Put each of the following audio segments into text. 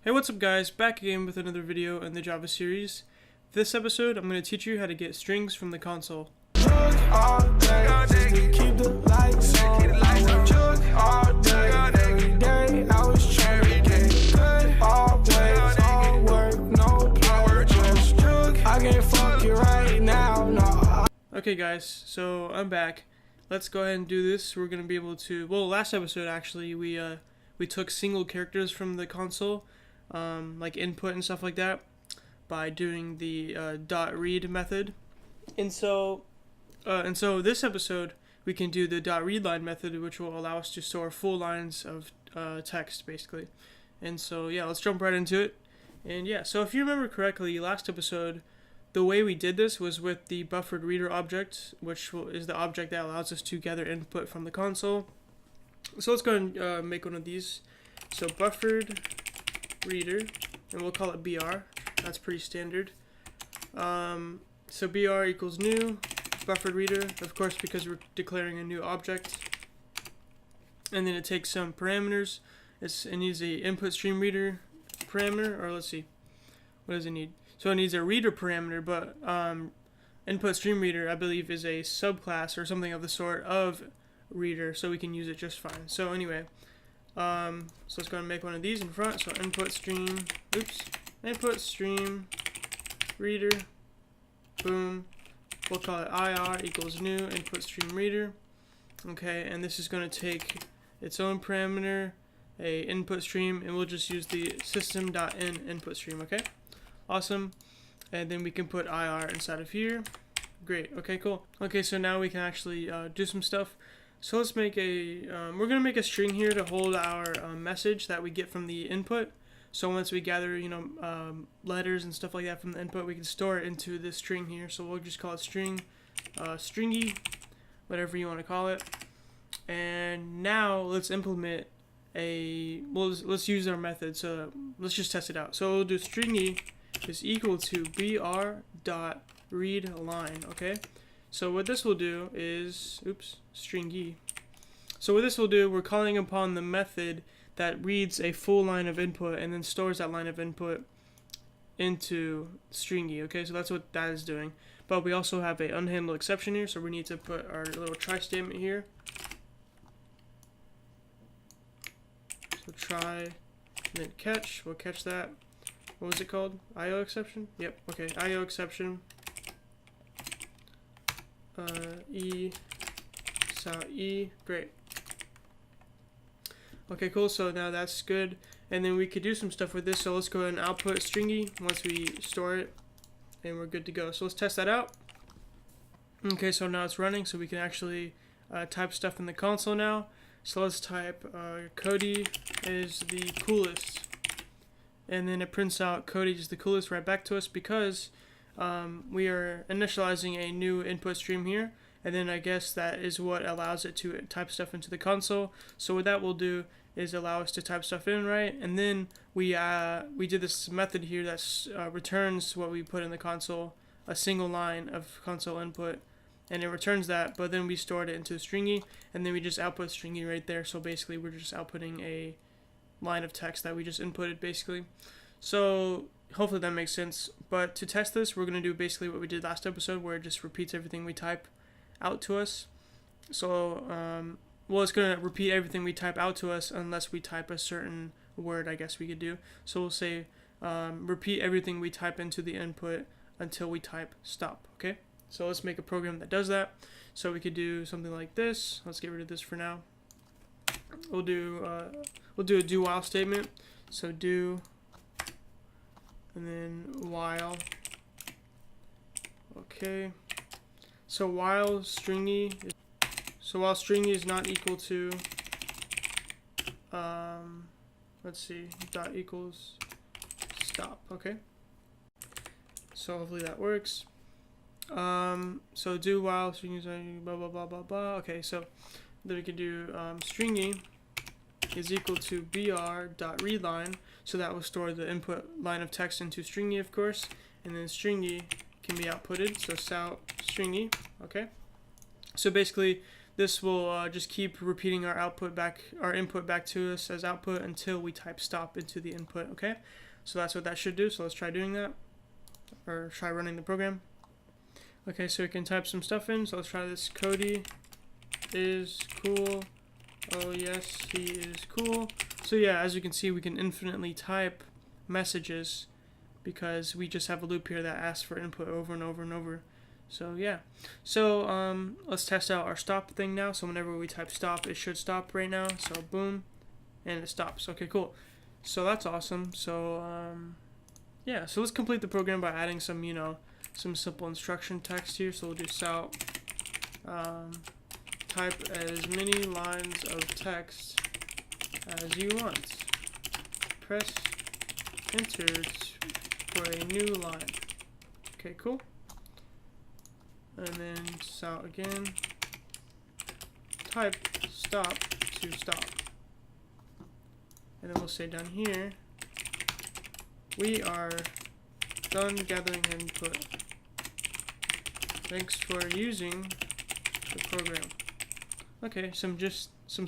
Hey, what's up guys, back again with another video in the Java series. This episode, I'm going to teach you how to get strings from the console. Okay guys, so I'm back. Let's go ahead and do this. We're going to be able to, well, last episode actually, we took single characters from the console, like input and stuff like that, by doing the .read method. And so this episode we can do the .readLine method, which will allow us to store full lines of text basically. And so yeah, let's jump right into it. And yeah, so if you remember correctly, last episode, the way we did this was with the BufferedReader object, which is the object that allows us to gather input from the console. So let's go and make one of these. So BufferedReader, and we'll call it BR. That's pretty standard. So BR equals new BufferedReader, of course, because we're declaring a new object. And then it takes some parameters. It needs a input stream reader parameter, or let's see, what does it need? So it needs a reader parameter, but input stream reader, I believe, is a subclass or something of the sort of reader, so we can use it just fine. So anyway, so let's go and make one of these in front. So input stream reader, boom. We'll call it IR equals new input stream reader. Okay, and this is going to take its own parameter, a input stream, and we'll just use the system.in input stream. Okay, awesome. And then we can put IR inside of here. Great. Okay, cool. Okay, so now we can actually do some stuff. So let's make a, we're going to make a string here to hold our message that we get from the input. So once we gather, letters and stuff like that from the input, we can store it into this string here. So we'll just call it string, stringy, whatever you want to call it. And now let's implement let's use our method. So let's just test it out. So we'll do stringy is equal to br.readLine, okay? So what this will do is, stringy. So what this will do, we're calling upon the method that reads a full line of input and then stores that line of input into stringy, okay? So that's what that is doing. But we also have an unhandled exception here, so we need to put our little try statement here. So try, and then catch, we'll catch that. What was it called? IO exception? Yep, okay, IO exception. Great. Okay, cool, so now that's good. And then we could do some stuff with this, so let's go ahead and output stringy once we store it, and we're good to go. So let's test that out. Okay, so now it's running, so we can actually type stuff in the console now. So let's type Cody is the coolest. And then it prints out Cody is the coolest right back to us because we are initializing a new input stream here, and then I guess that is what allows it to type stuff into the console. So what that will do is allow us to type stuff in, right? And then we did this method here that returns what we put in the console, a single line of console input, and it returns that, but then we stored it into stringy, and then we just output stringy right there. So basically we're just outputting a line of text that we just inputted basically. So hopefully that makes sense. But to test this, we're going to do basically what we did last episode, where it just repeats everything we type out to us. So well, it's going to repeat everything we type out to us unless we type a certain word, I guess we could do. So we'll say repeat everything we type into the input until we type stop. Okay, so let's make a program that does that. So we could do something like this. Let's get rid of this for now. We'll do a do while statement. So do, and then while. Okay. So while stringy is not equal to let's see, dot equals stop. Okay. So hopefully that works. So do while stringy is blah blah blah blah blah. Okay, so then we can do stringy is equal to br.readLine, so that will store the input line of text into stringy, of course, and then stringy can be outputted, so stringy. Okay, so basically this will just keep repeating our input back to us as output until we type stop into the input. Okay, so that's what that should do. So let's try doing that, or try running the program. Okay, so we can type some stuff in. So let's try this. Cody is cool. Oh yes, he is cool. So yeah, as you can see, we can infinitely type messages because we just have a loop here that asks for input over and over and over. So yeah, so let's test out our stop thing now. So whenever we type stop, it should stop right now. So boom, and it stops. Okay, cool. So that's awesome. So yeah, so let's complete the program by adding some, you know, some simple instruction text here. So we'll do sal type as many lines of text as you want. Press enter for a new line. Okay, cool. And then sal again. Type stop to stop. And then we'll say down here, we are done gathering input. Thanks for using the program. Okay, some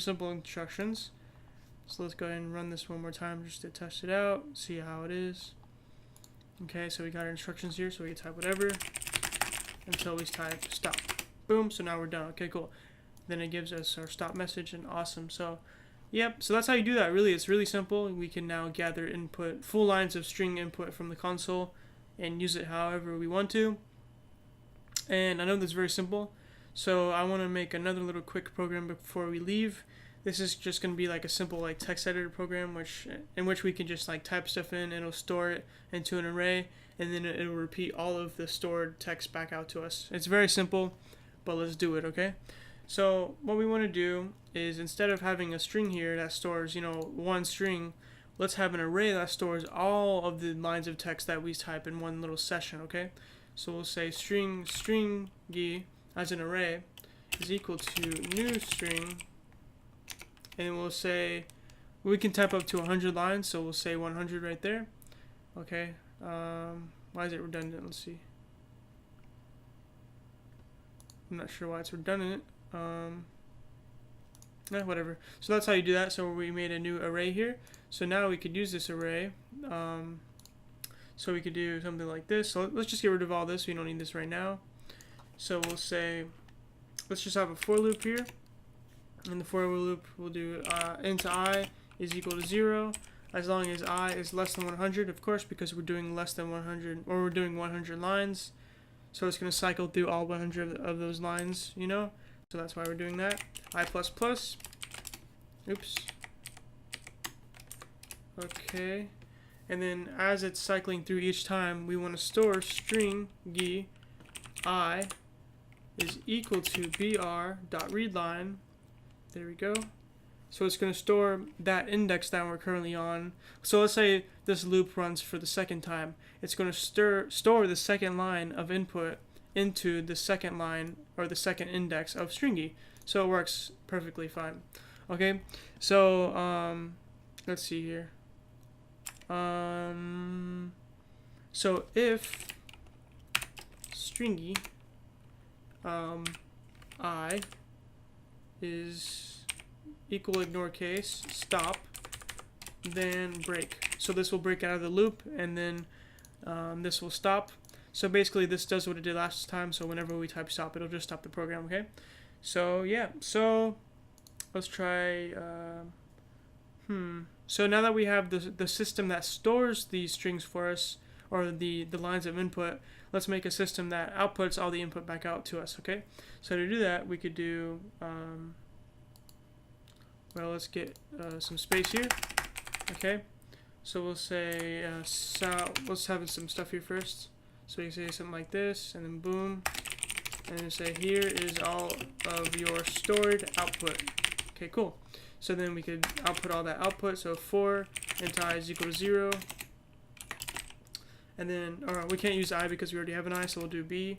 simple instructions. So let's go ahead and run this one more time just to test it out, see how it is. Okay, so we got our instructions here, so we can type whatever until we type stop. Boom, so now we're done. Okay, cool. Then it gives us our stop message, and awesome. So yep, so that's how you do that. Really, it's really simple. We can now gather input, full lines of string input from the console and use it however we want to. And I know that's very simple, so I want to make another little quick program before we leave. This is just going to be like a simple like text editor program in which we can just like type stuff in, and it'll store it into an array, and then it'll repeat all of the stored text back out to us. It's very simple, but let's do it, okay? So what we want to do is, instead of having a string here that stores, you know, one string, let's have an array that stores all of the lines of text that we type in one little session, okay? So we'll say stringy as an array is equal to new string, and we'll say we can type up to 100 lines, so we'll say 100 right there. Okay, why is it redundant? Let's see. I'm not sure why it's redundant. Whatever. So that's how you do that. So we made a new array here. So now we could use this array. So we could do something like this. So let's just get rid of all this. We don't need this right now. So we'll say, let's just have a for loop here. In the for loop, we'll do int I is equal to 0, as long as I is less than 100, of course, because we're doing less than 100, or we're doing 100 lines. So it's going to cycle through all 100 of those lines, you know. So that's why we're doing that. I++. Oops. Okay. And then as it's cycling through each time, we want to store string I is equal to br.readline. There we go. So it's going to store that index that we're currently on. So let's say this loop runs for the second time. It's going to store the second line of input into the second line, or the second index of stringy. So it works perfectly fine. Okay, so let's see here. So if stringy I is equal ignore case stop, then break. So this will break out of the loop, and then this will stop. So basically this does what it did last time. So whenever we type stop, it'll just stop the program. Okay, so yeah, so let's try so now that we have the system that stores these strings for us, or the lines of input, let's make a system that outputs all the input back out to us. Okay, so to do that, we could do well, let's get some space here. Okay, so we'll say let's have some stuff here first. So you say something like this, and then boom, and then say here is all of your stored output. Okay, cool. So then we could output all that output. So for int I is equal to 0, and then we can't use I because we already have an I, so we'll do b.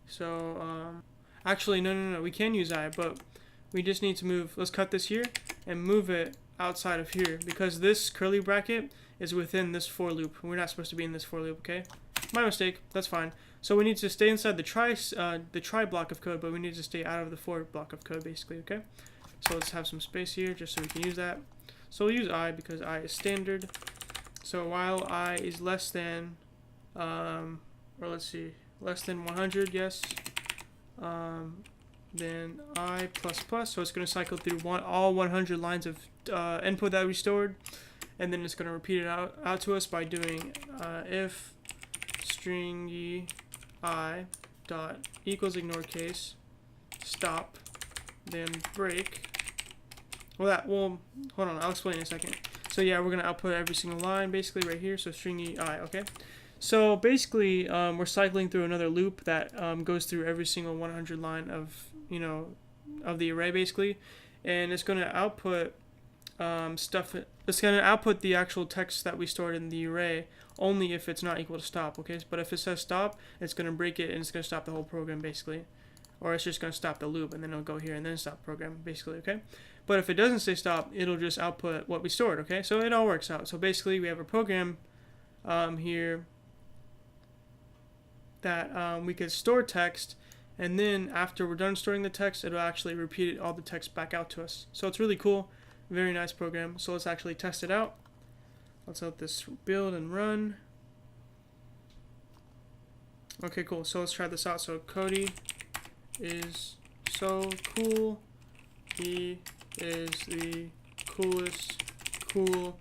So actually no, we can use I, but we just need to move. Let's cut this here and move it outside of here, because this curly bracket is within this for loop. We're not supposed to be in this for loop. Okay, my mistake. That's fine. So we need to stay inside the try block of code, but we need to stay out of the for block of code, basically. Okay. So let's have some space here, just so we can use that. So we'll use I because I is standard. So while I is less than, or let's see, less than 100, yes. Then I plus plus. So it's going to cycle through all 100 lines of input that we stored, and then it's going to repeat it out to us by doing if stringy I dot equals ignore case stop, then break. Well, hold on, I'll explain in a second. So yeah, we're gonna output every single line basically right here. So stringy I, okay. So basically, we're cycling through another loop that goes through every single 100 line of of the array basically, and it's gonna output stuff. It's gonna output the actual text that we stored in the array only if it's not equal to stop, okay? But if it says stop, it's gonna break it and it's gonna stop the whole program basically, or it's just gonna stop the loop and then it'll go here and then stop the program basically, okay? But if it doesn't say stop, it'll just output what we stored, okay? So it all works out. So basically, we have a program here that we could store text, and then after we're done storing the text, it'll actually repeat all the text back out to us. So it's really cool, very nice program. So let's actually test it out. Let's let this build and run. Okay, cool. So let's try this out. So Cody is so cool. He is the coolest cool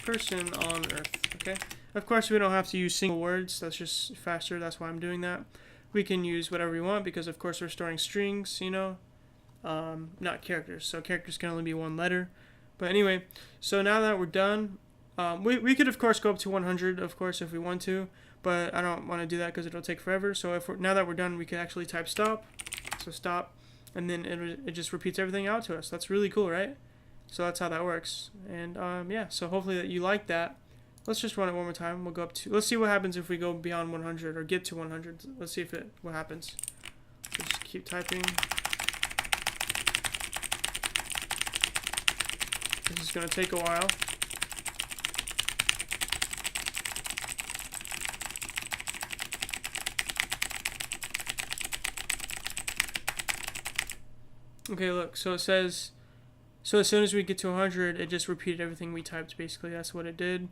person on earth. Okay. Of course, we don't have to use single words. That's just faster. That's why I'm doing that. We can use whatever we want because, of course, we're storing strings, not characters. So characters can only be one letter. But anyway, so now that we're done, we could, of course, go up to 100, of course, if we want to. But I don't want to do that because it'll take forever. So now that we're done, we can actually type stop. So stop. And then it just repeats everything out to us. That's really cool, right? So that's how that works. And yeah, so hopefully that you like that. Let's just run it one more time. We'll go up to, let's see what happens if we go beyond 100 or get to 100. Let's see what happens. So just keep typing. This is going to take a while. Okay, look, so it says, so as soon as we get to 100, it just repeated everything we typed, basically. That's what it did.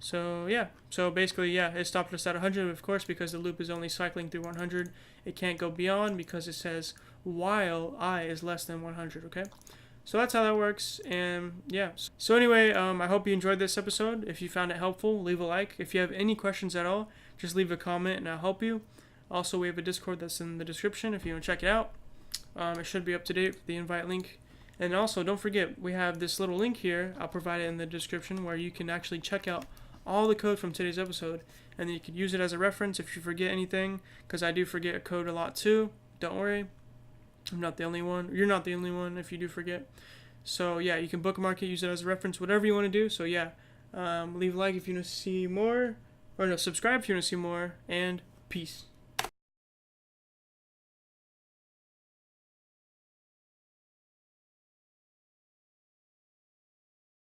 So, yeah. So, basically, yeah, it stopped us at 100, of course, because the loop is only cycling through 100. It can't go beyond because it says while I is less than 100, okay? So, that's how that works, and, yeah. So, anyway, I hope you enjoyed this episode. If you found it helpful, leave a like. If you have any questions at all, just leave a comment, and I'll help you. Also, we have a Discord that's in the description if you want to check it out. It should be up to date, the invite link. And also, don't forget, we have this little link here. I'll provide it in the description where you can actually check out all the code from today's episode. And then you can use it as a reference if you forget anything, because I do forget a code a lot too. Don't worry. I'm not the only one. You're not the only one if you do forget. So, yeah, you can bookmark it, use it as a reference, whatever you want to do. So, yeah, leave a like if you want to see more. Or no, subscribe if you want to see more. And peace.